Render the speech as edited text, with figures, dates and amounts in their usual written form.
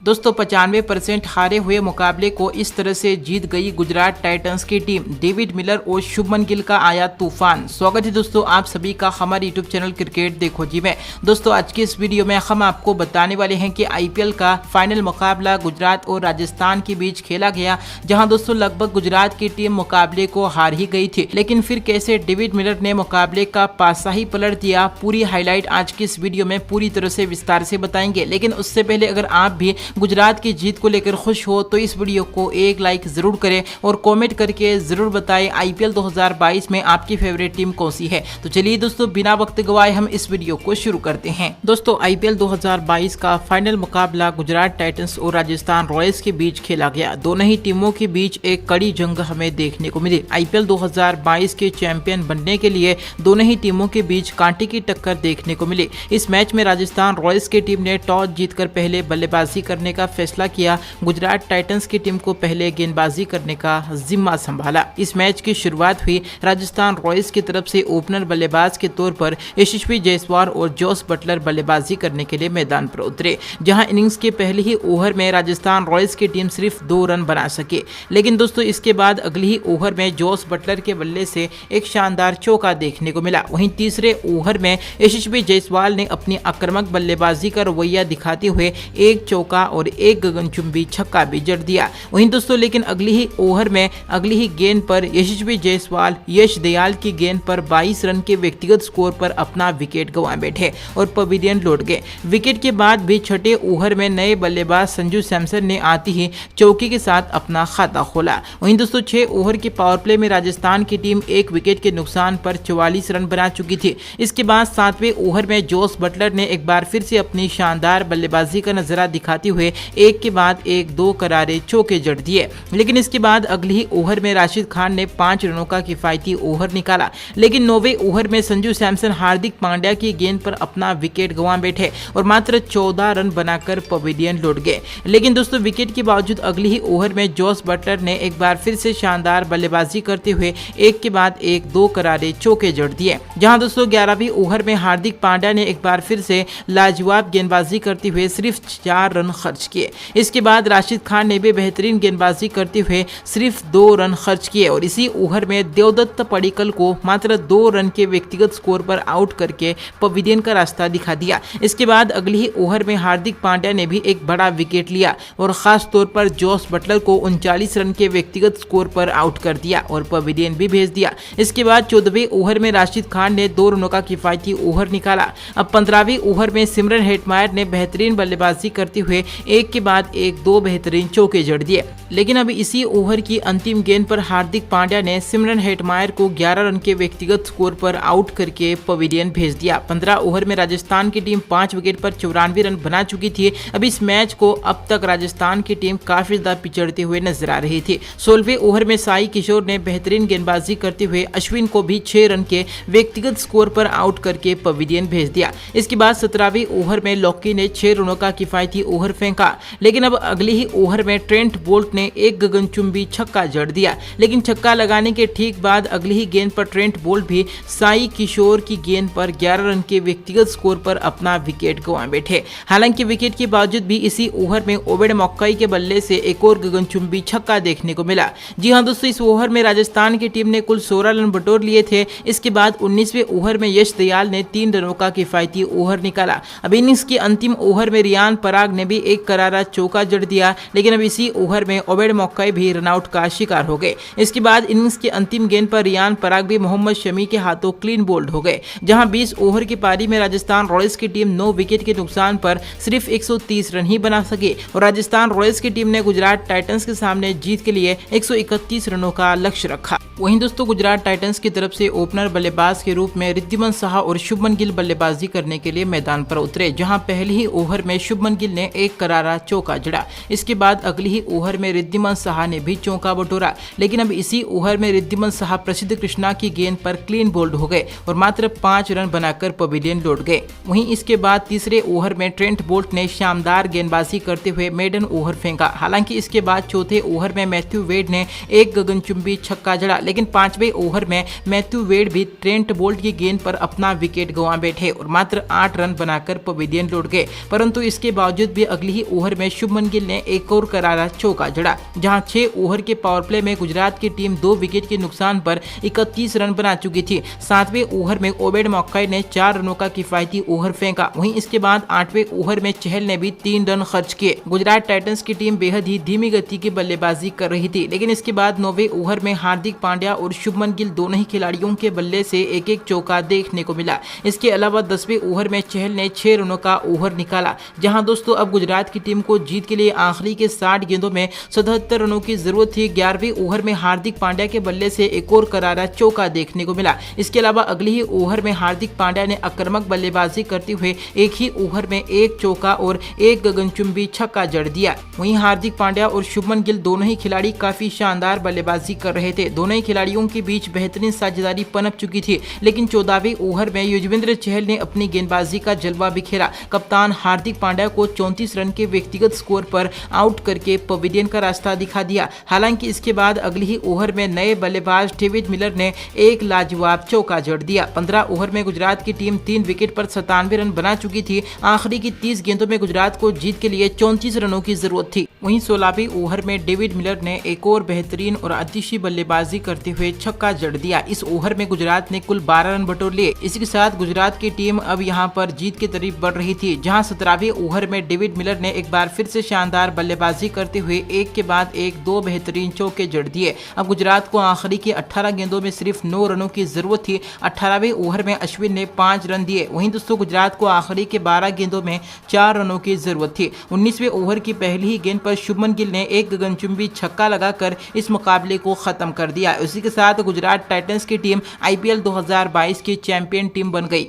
दोस्तों 95% हारे हुए मुकाबले को इस तरह से जीत गई गुजरात टाइटंस की टीम। डेविड मिलर और शुभमन गिल का आया तूफान। स्वागत है दोस्तों आप सभी का हमारे यूट्यूब चैनल क्रिकेट देखो जी में। दोस्तों आज की इस वीडियो में हम आपको बताने वाले हैं कि आईपीएल का फाइनल मुकाबला गुजरात और राजस्थान के बीच खेला गया, जहां दोस्तों लगभग गुजरात की टीम मुकाबले को हार ही गई थी, लेकिन फिर कैसे डेविड मिलर ने मुकाबले का पासा ही पलट दिया। पूरी हाईलाइट आज की इस वीडियो में पूरी तरह से विस्तार से बताएंगे। लेकिन उससे पहले अगर आप भी गुजरात की जीत को लेकर खुश हो तो इस वीडियो को एक लाइक जरूर करें और कमेंट करके जरूर बताएं आईपीएल 2022 में आपकी फेवरेट टीम कौन सी है। तो चलिए दोस्तों बिना वक्त गवाए हम इस वीडियो को शुरू करते हैं। दोस्तों आईपीएल 2022 का फाइनल मुकाबला गुजरात टाइटंस और राजस्थान रॉयल्स के बीच खेला गया। दोनों ही टीमों के बीच एक कड़ी जंग हमें देखने को मिली। आईपीएल 2022 के चैंपियन बनने के लिए दोनों ही टीमों के बीच कांटे की टक्कर देखने को मिली। इस मैच में राजस्थान रॉयल्स की टीम ने टॉस जीतकर पहले बल्लेबाजी करने का फैसला किया। गुजरात टाइटंस की टीम को पहले गेंदबाजी करने का जिम्मा संभाला। इस मैच की शुरुआत हुई राजस्थान रॉयल्स की तरफ से ओपनर बल्लेबाज के तौर पर यशस्वी जायसवाल और जोस बटलर बल्लेबाजी करने के लिए मैदान पर उतरे, जहां इनिंग्स के पहले ही ओवर में राजस्थान रॉयल्स की टीम सिर्फ 2 रन बना सके। लेकिन दोस्तों इसके बाद अगले ही ओवर में जोस बटलर के बल्ले से एक शानदार चौका देखने को मिला। वहीं तीसरे ओवर में यशस्वी जायसवाल ने अपनी आक्रामक बल्लेबाजी का रवैया दिखाते हुए एक चौका और एक गगनचुंबी छक्का भी जड़ दिया। वहीं दोस्तों लेकिन अगली ही ओवर में अगली ही गेंद पर यशस्वी जायसवाल यश दयाल की गेंद पर 22 रन के व्यक्तिगत स्कोर पर अपना विकेट गंवा बैठे और पवेलियन लौट गए। विकेट के बाद भी छठे ओवर में नए बल्लेबाज संजू सैमसन ने आते ही चौके के साथ अपना खाता खोला। वहीं दोस्तों 6 ओवर के पावर प्ले में राजस्थान की टीम 1 विकेट के नुकसान पर 44 रन बना चुकी थी। इसके बाद 7वें ओवर में जोस बटलर ने एक बार फिर से अपनी शानदार बल्लेबाजी का नजरा दिखाते हुए एक के बाद एक 2 करारे चौके जड़ दिए। लेकिन इसके बाद अगले ही ओवर में राशिद खान ने 5 रनों का किफायती ओवर निकाला। लेकिन 9वें ओवर में संजू सैमसन हार्दिक पांड्या की गेंद पर अपना विकेट गंवा बैठे और मात्र 14 रन बनाकर पवेलियन लौट गए। लेकिन दोस्तों विकेट के बावजूद अगले ही ओवर में जोस बटलर ने एक बार फिर से शानदार बल्लेबाजी करते हुए एक के बाद एक 2 करारे चौके जड़ दिए। जहां दोस्तों 11वें ओवर में हार्दिक पांड्या ने एक बार फिर से लाजवाब गेंदबाजी करते हुए सिर्फ 4 रन खर्च किए। इसके बाद राशिद खान ने भी बेहतरीन गेंदबाजी करते हुए सिर्फ 2 रन खर्च किए और इसी ओवर में देवदत्त पडिक्कल को मात्र 2 रन के व्यक्तिगत स्कोर पर आउट करके पवेलियन का रास्ता दिखा दिया। इसके बाद अगले ही ओवर में हार्दिक पांड्या ने भी एक बड़ा विकेट लिया और खास तौर पर जोस बटलर को 39 रन के व्यक्तिगत स्कोर पर आउट कर दिया और पवेलियन भी भेज दिया। इसके बाद 14वें ओवर में राशिद खान ने 2 रनों का किफायती ओवर निकाला। अब 15वें ओवर में सिमरन हेटमायर ने बेहतरीन बल्लेबाजी करते हुए एक के बाद एक 2 बेहतरीन चौके जड़ दिए। लेकिन अब इसी ओवर की अंतिम गेंद पर हार्दिक पांड्या ने सिमरन हेटमायर को 11 रन के व्यक्तिगत स्कोर पर आउट करके पवेलियन भेज दिया। 15 ओवर में राजस्थान की टीम 5 विकेट पर 94 रन बना चुकी थी। अब इस मैच को अब तक राजस्थान की टीम काफी ज्यादा पिछड़ते हुए नजर आ रही थी। 16वें ओवर में साई किशोर ने बेहतरीन गेंदबाजी करते हुए अश्विन को भी 6 रन के व्यक्तिगत स्कोर पर आउट करके पवेलियन भेज दिया। इसके बाद 17वें ओवर में लॉकी ने 6 रनों का किफायती ओवर फेंका। लेकिन अब अगले ही ओवर में ट्रेंट बोल्ट ने एक गगनचुंबी छक्का जड़ दिया। लेकिन छक्का लगाने के ठीक बाद अगली ही गेंद पर ट्रेंट बोल्ट भी साई किशोर की गेंद पर 11 रन के व्यक्तिगत स्कोर पर अपना विकेट गंवा बैठे। हालांकि विकेट के बावजूद भी इसी ओवर में ओबेड मक्काई के बल्ले से एक और गगनचुंबी छक्का देखने को मिला। जी हां दोस्तों इस ओवर में राजस्थान की टीम ने कुल 16 रन बटोर लिए थे। इसके बाद 19वें ओवर में यश दयाल ने 3 रनों का किफायती ओवर निकाला। अब इनिंग्स के अंतिम ओवर में रियान पराग ने भी एक करारा चौका जड़ दिया। लेकिन अब इसी ओवर में ओबेड मक्काई भी रनआउट का शिकार हो गए। इसके बाद इनिंग्स के अंतिम गेंद पर रियान पराग भी मोहम्मद शमी के हाथों क्लीन बोल्ड हो गए। जहां 20 ओवर की पारी में राजस्थान रॉयल्स की टीम 9 विकेट के नुकसान पर सिर्फ 130 रन ही बना सके और राजस्थान रॉयल्स की टीम ने गुजरात टाइटंस के सामने जीत के लिए 131 रनों का लक्ष्य रखा। वहीं दोस्तों गुजरात टाइटंस की तरफ से ओपनर बल्लेबाज के रूप में रिद्धिमान साहा और शुभमन गिल बल्लेबाजी करने के लिए मैदान पर उतरे, जहां पहले ही ओवर में शुभमन गिल ने एक करारा चौका जड़ा। इसके बाद अगले ही ओवर में रिद्धिमान साहा ने भी चौका बटोरा। लेकिन अब इसी ओवर में रिद्धिमान साहा प्रसिद्ध कृष्णा की गेंद पर क्लीन बोल्ड हो गए और मात्र 5 रन बनाकर पवेलियन लौट गए। वहीं इसके बाद तीसरे ओवर में ट्रेंट बोल्ट ने शानदार गेंदबाजी करते हुए मेडन ओवर फेंका। हालांकि इसके बाद चौथे ओवर में मैथ्यू वेड ने एक गगनचुंबी छक्का जड़ा। लेकिन 5वें ओवर में मैथ्यू वेड भी ट्रेंट बोल्ट की गेंद पर अपना विकेट गंवा बैठे और मात्र 8 रन बनाकर पवेलियन लौट गए। परंतु इसके बावजूद भी अगली ही ओवर में शुभमन गिल ने एक और करारा चौका जड़ा, जहां 6 ओवर के पावर प्ले में गुजरात की टीम 2 विकेट के नुकसान पर 31 रन बना चुकी थी। 7वें ओवर में ओबेड मक्काई ने 4 रनों का किफायती ओवर फेंका। वहीं इसके बाद 8वें ओवर में चहल ने भी 3 रन खर्च किए। गुजरात टाइटंस की टीम बेहद ही धीमी गति की बल्लेबाजी कर रही थी, लेकिन इसके बाद 9वें ओवर में हार्दिक पांड्या और शुभमन गिल दोनों ही खिलाड़ियों के बल्ले से एक एक चौका देखने को मिला। इसके अलावा 10वें ओवर में चहल ने 6 रनों का ओवर निकाला, जहां दोस्तों अब गुजरात की टीम को जीत के लिए आखिरी के 60 गेंदों में 77 रनों की जरूरत थी। 11वें ओवर में हार्दिक पांड्या के बल्ले से एक और करारा चौका देखने को मिला। इसके अलावा अगले ही ओवर में हार्दिक पांड्या ने आक्रामक बल्लेबाजी करते हुए एक ही ओवर में एक चौका और एक गगनचुंबी छक्का जड़ दिया। वहीं हार्दिक पांड्या और शुभमन गिल दोनों ही खिलाड़ी काफी शानदार बल्लेबाजी कर रहे थे। दोनों ही खिलाड़ियों के बीच बेहतरीन साझेदारी पनप चुकी थी, लेकिन 14वें ओवर में युजवेंद्र चहल ने अपनी गेंदबाजी का जलवा बिखेरा। कप्तान हार्दिक पांड्या को 34 रन के व्यक्तिगत स्कोर पर आउट करके पवेलियन का रास्ता दिखा दिया। हालांकि इसके बाद अगले ही ओवर में नए बल्लेबाज डेविड मिलर ने एक लाजवाब चौका जड़ दिया। 15 ओवर में गुजरात की टीम 3 विकेट पर 97 रन बना चुकी थी। आखिरी की 30 गेंदों में गुजरात को जीत के लिए 34 रनों की जरूरत थी। वहीं 16वें ओवर में डेविड मिलर ने एक और बेहतरीन और अतिशी बल्लेबाजी करते हुए छक्का जड़ दिया। इस ओवर में गुजरात ने कुल 12 रन बटोर लिए। इसी के साथ गुजरात की टीम अब यहां पर जीत की तरफ बढ़ रही थी, जहां 17वें ओवर में डेविड मिलर ने एक बार फिर से शानदार बल्लेबाजी करते हुए एक के बाद एक 2 बेहतरीन चौके जड़ दिए। अब गुजरात को आखिरी की 18 गेंदों में सिर्फ 9 रनों की जरूरत थी। 18वें ओवर में अश्विन ने 5 रन दिए। वहीं दोस्तों गुजरात को आखिरी के 12 गेंदों में 4 रनों की जरूरत थी। 19वें ओवर की पहली ही गेंद पर शुभमन गिल ने एक गगनचुंबी छक्का लगाकर इस मुकाबले को खत्म कर दिया। इसी के साथ गुजरात टाइटंस की टीम IPL 2022 की चैंपियन टीम बन गई।